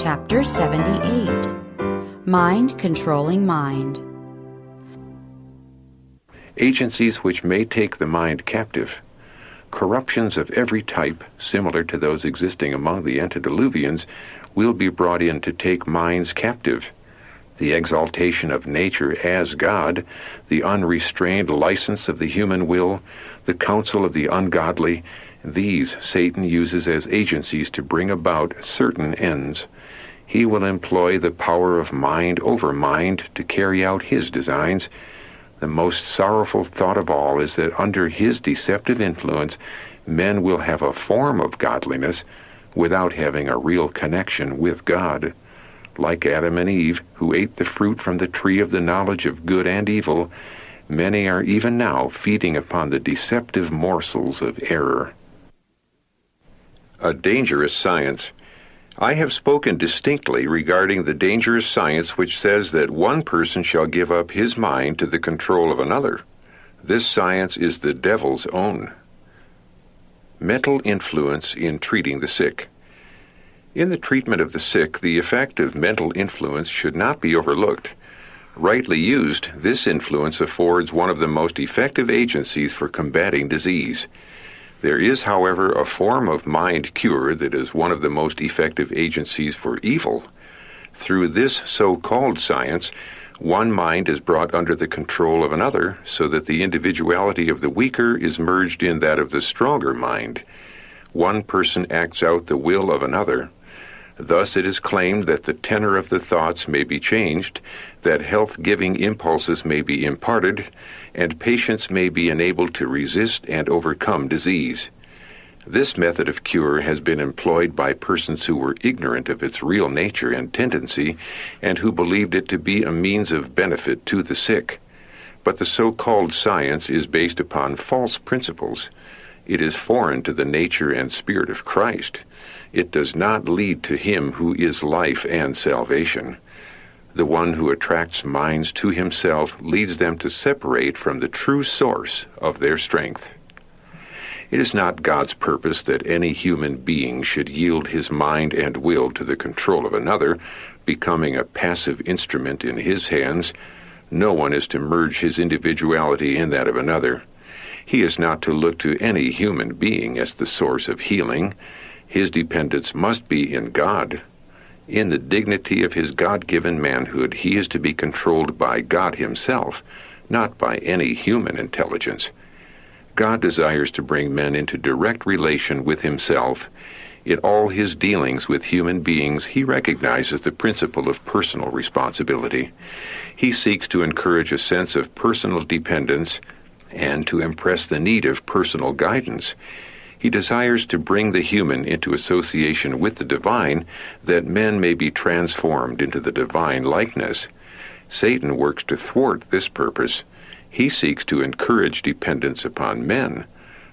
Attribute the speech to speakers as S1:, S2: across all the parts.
S1: Chapter 78. Mind Controlling Mind.
S2: Agencies which may take the mind captive. Corruptions of every type, similar to those existing among the antediluvians, will be brought in to take minds captive. The exaltation of nature as God, the unrestrained license of the human will, the counsel of the ungodly, these Satan uses as agencies to bring about certain ends. He will employ the power of mind over mind to carry out his designs. The most sorrowful thought of all is that under his deceptive influence, men will have a form of godliness without having a real connection with God. Like Adam and Eve, who ate the fruit from the tree of the knowledge of good and evil, many are even now feeding upon the deceptive morsels of error. A dangerous science. I have spoken distinctly regarding the dangerous science which says that one person shall give up his mind to the control of another. This science is the devil's own. Mental influence in treating the sick. In the treatment of the sick, the effect of mental influence should not be overlooked. Rightly used, this influence affords one of the most effective agencies for combating disease. There is, however, a form of mind cure that is one of the most effective agencies for evil. Through this so-called science, one mind is brought under the control of another, so that the individuality of the weaker is merged in that of the stronger mind. One person acts out the will of another. Thus it is claimed that the tenor of the thoughts may be changed, that health-giving impulses may be imparted, and patients may be enabled to resist and overcome disease. This method of cure has been employed by persons who were ignorant of its real nature and tendency, and who believed it to be a means of benefit to the sick. But the so-called science is based upon false principles. It is foreign to the nature and spirit of Christ. It does not lead to him who is life and salvation. The one who attracts minds to himself leads them to separate from the true source of their strength. It is not God's purpose that any human being should yield his mind and will to the control of another, becoming a passive instrument in his hands. No one is to merge his individuality in that of another. He is not to look to any human being as the source of healing. His dependence must be in God. In the dignity of his God-given manhood, he is to be controlled by God himself, not by any human intelligence. God desires to bring men into direct relation with himself. In all his dealings with human beings, he recognizes the principle of personal responsibility. He seeks to encourage a sense of personal dependence and to impress the need of personal guidance. He desires to bring the human into association with the divine, that men may be transformed into the divine likeness. Satan works to thwart this purpose. He seeks to encourage dependence upon men.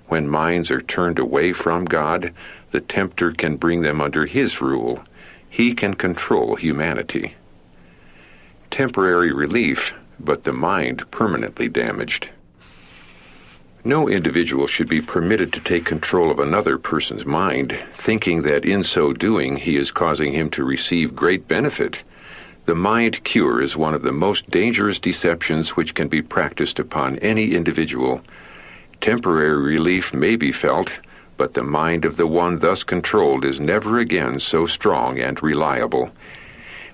S2: When minds are turned away from God, the tempter can bring them under his rule. He can control humanity. Temporary relief, but the mind permanently damaged. No individual should be permitted to take control of another person's mind, thinking that in so doing he is causing him to receive great benefit. The mind cure is one of the most dangerous deceptions which can be practiced upon any individual. Temporary relief may be felt, but the mind of the one thus controlled is never again so strong and reliable.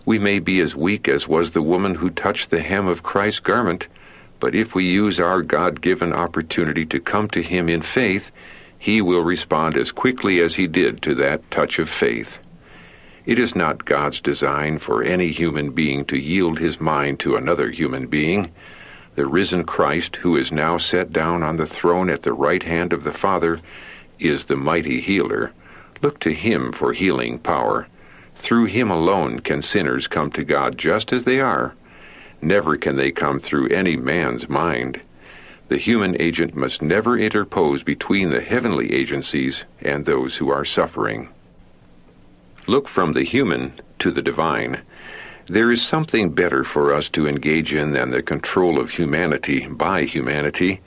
S2: We may be as weak as was the woman who touched the hem of Christ's garment, but if we use our God-given opportunity to come to him in faith, he will respond as quickly as he did to that touch of faith. It is not God's design for any human being to yield his mind to another human being. The risen Christ, who is now set down on the throne at the right hand of the Father, is the mighty healer. Look to him for healing power. Through him alone can sinners come to God just as they are. Never can they come through any man's mind. The human agent must never interpose between the heavenly agencies and those who are suffering. Look from the human to the divine. There is something better for us to engage in than the control of humanity by humanity.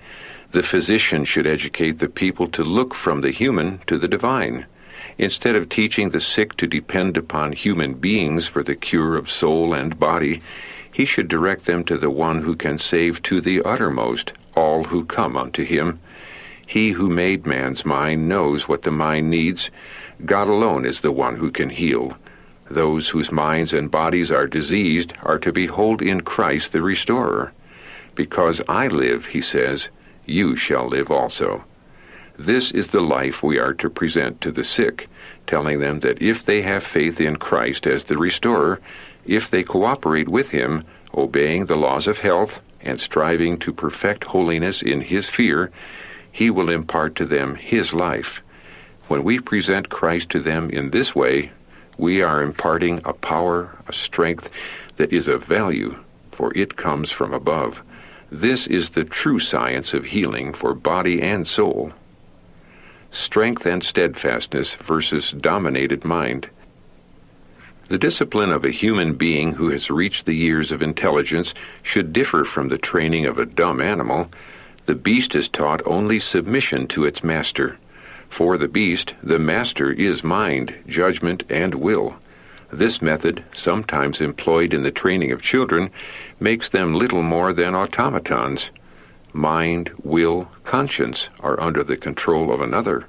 S2: The physician should educate the people to look from the human to the divine. Instead of teaching the sick to depend upon human beings for the cure of soul and body, he should direct them to the one who can save to the uttermost all who come unto him. He who made man's mind knows what the mind needs. God alone is the one who can heal. Those whose minds and bodies are diseased are to behold in Christ the restorer. Because I live, he says, you shall live also. This is the life we are to present to the sick, telling them that if they have faith in Christ as the restorer, if they cooperate with him, obeying the laws of health and striving to perfect holiness in his fear, he will impart to them his life. When we present Christ to them in this way, we are imparting a power, a strength that is of value, for it comes from above. This is the true science of healing for body and soul. Strength and steadfastness versus dominated mind. The discipline of a human being who has reached the years of intelligence should differ from the training of a dumb animal. The beast is taught only submission to its master. For the beast, the master is mind, judgment, and will. This method, sometimes employed in the training of children, makes them little more than automatons. Mind, will, conscience are under the control of another.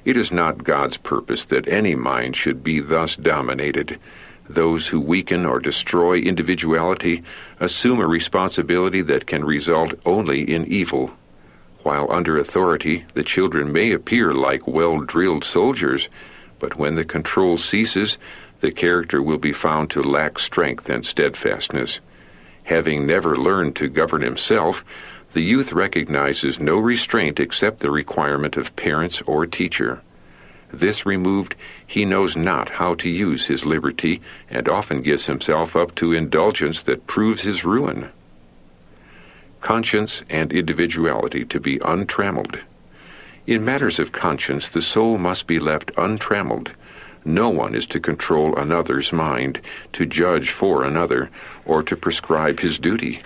S2: It is not God's purpose that any mind should be thus dominated. Those who weaken or destroy individuality assume a responsibility that can result only in evil. While under authority, the children may appear like well-drilled soldiers, but when the control ceases, the character will be found to lack strength and steadfastness. Having never learned to govern himself, the youth recognizes no restraint except the requirement of parents or teacher. This removed, he knows not how to use his liberty, and often gives himself up to indulgence that proves his ruin. Conscience and individuality to be untrammeled. In matters of conscience, the soul must be left untrammeled. No one is to control another's mind, to judge for another, or to prescribe his duty.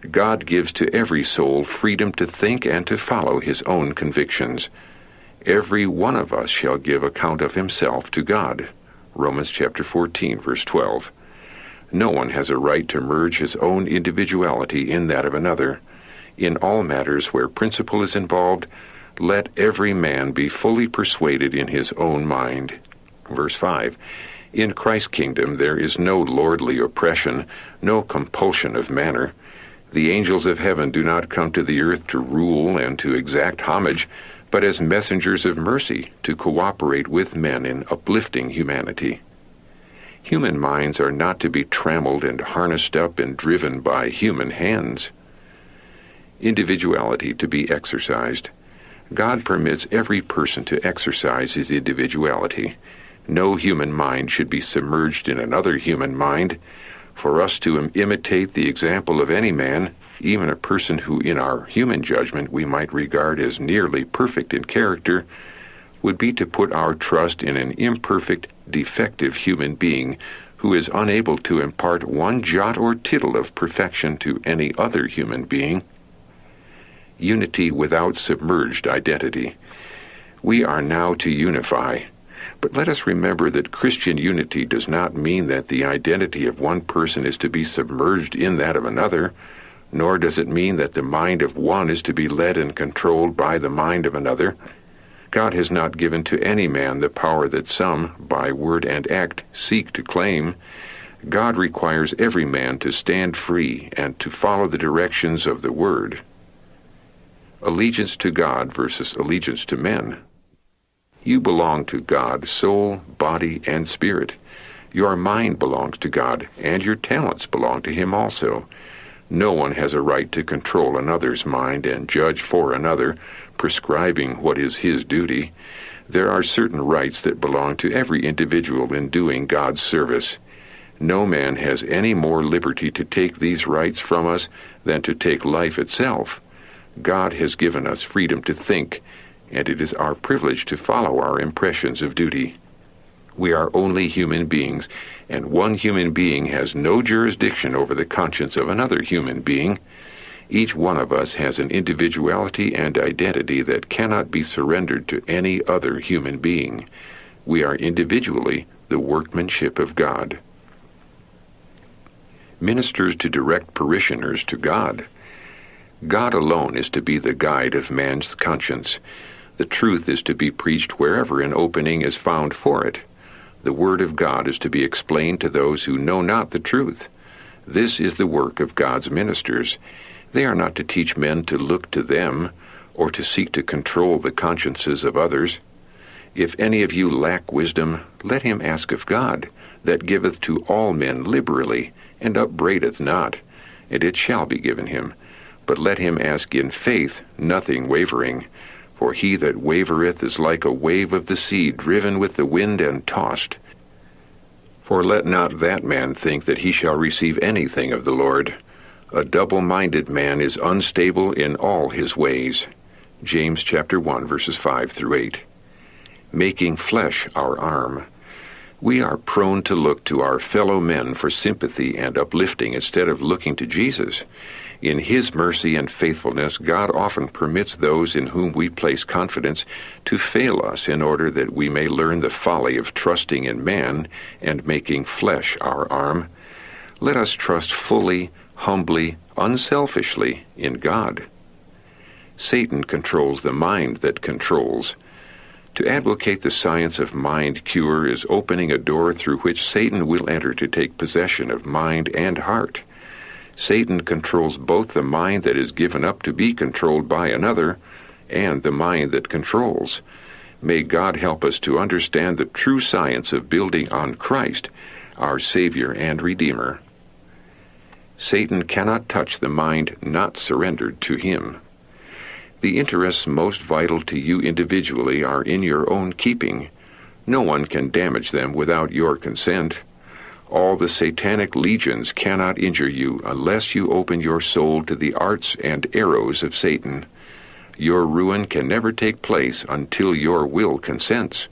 S2: God gives to every soul freedom to think and to follow his own convictions. Every one of us shall give account of himself to God. Romans chapter 14, verse 12. No one has a right to merge his own individuality in that of another. In all matters where principle is involved, let every man be fully persuaded in his own mind. Verse 5. In Christ's kingdom there is no lordly oppression, no compulsion of manner. The angels of heaven do not come to the earth to rule and to exact homage, but as messengers of mercy to cooperate with men in uplifting humanity. Human minds are not to be trammeled and harnessed up and driven by human hands. Individuality to be exercised. God permits every person to exercise his individuality. No human mind should be submerged in another human mind. For us to imitate the example of any man, even a person who in our human judgment we might regard as nearly perfect in character, would be to put our trust in an imperfect, defective human being who is unable to impart one jot or tittle of perfection to any other human being. Unity without submerged identity. We are now to unify. But let us remember that Christian unity does not mean that the identity of one person is to be submerged in that of another, nor does it mean that the mind of one is to be led and controlled by the mind of another. God has not given to any man the power that some, by word and act, seek to claim. God requires every man to stand free and to follow the directions of the Word. Allegiance to God versus allegiance to men. You belong to God, soul, body, and spirit. Your mind belongs to God, and your talents belong to Him also. No one has a right to control another's mind and judge for another, prescribing what is his duty. There are certain rights that belong to every individual in doing God's service. No man has any more liberty to take these rights from us than to take life itself. God has given us freedom to think, and it is our privilege to follow our impressions of duty. We are only human beings, and one human being has no jurisdiction over the conscience of another human being. Each one of us has an individuality and identity that cannot be surrendered to any other human being. We are individually the workmanship of God. Ministers to direct parishioners to God. God alone is to be the guide of man's conscience. The truth is to be preached wherever an opening is found for it. The Word of God is to be explained to those who know not the truth. This is the work of God's ministers. They are not to teach men to look to them, or to seek to control the consciences of others. If any of you lack wisdom, let him ask of God, that giveth to all men liberally, and upbraideth not, and it shall be given him. But let him ask in faith, nothing wavering. For he that wavereth is like a wave of the sea, driven with the wind and tossed. For let not that man think that he shall receive anything of the Lord. A double-minded man is unstable in all his ways. James chapter 1, verses 5 through 8. Making flesh our arm. We are prone to look to our fellow men for sympathy and uplifting instead of looking to Jesus. In His mercy and faithfulness, God often permits those in whom we place confidence to fail us in order that we may learn the folly of trusting in man and making flesh our arm. Let us trust fully, humbly, unselfishly in God. Satan controls the mind that controls. To advocate the science of mind cure is opening a door through which Satan will enter to take possession of mind and heart. Satan controls both the mind that is given up to be controlled by another and the mind that controls. May God help us to understand the true science of building on Christ, our Savior and Redeemer. Satan cannot touch the mind not surrendered to him. The interests most vital to you individually are in your own keeping. No one can damage them without your consent. All the satanic legions cannot injure you unless you open your soul to the arts and arrows of Satan. Your ruin can never take place until your will consents.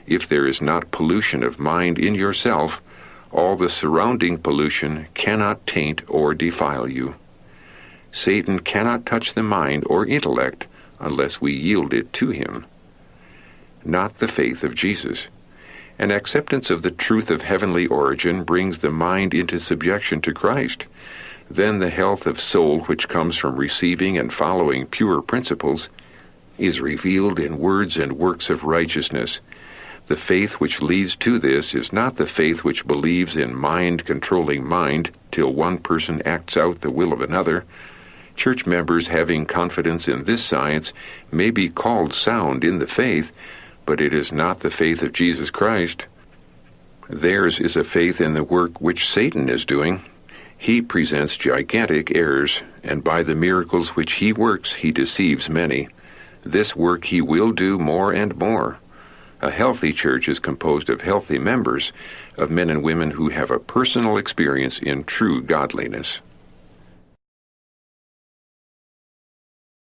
S2: If there is not pollution of mind in yourself, all the surrounding pollution cannot taint or defile you. Satan cannot touch the mind or intellect unless we yield it to him. Not the faith of Jesus. An acceptance of the truth of heavenly origin brings the mind into subjection to Christ. Then the health of soul which comes from receiving and following pure principles is revealed in words and works of righteousness. The faith which leads to this is not the faith which believes in mind controlling mind till one person acts out the will of another. Church members having confidence in this science may be called sound in the faith, but it is not the faith of Jesus Christ. Theirs is a faith in the work which Satan is doing. He presents gigantic errors, and by the miracles which he works, he deceives many. This work he will do more and more. A healthy church is composed of healthy members, of men and women who have a personal experience in true godliness.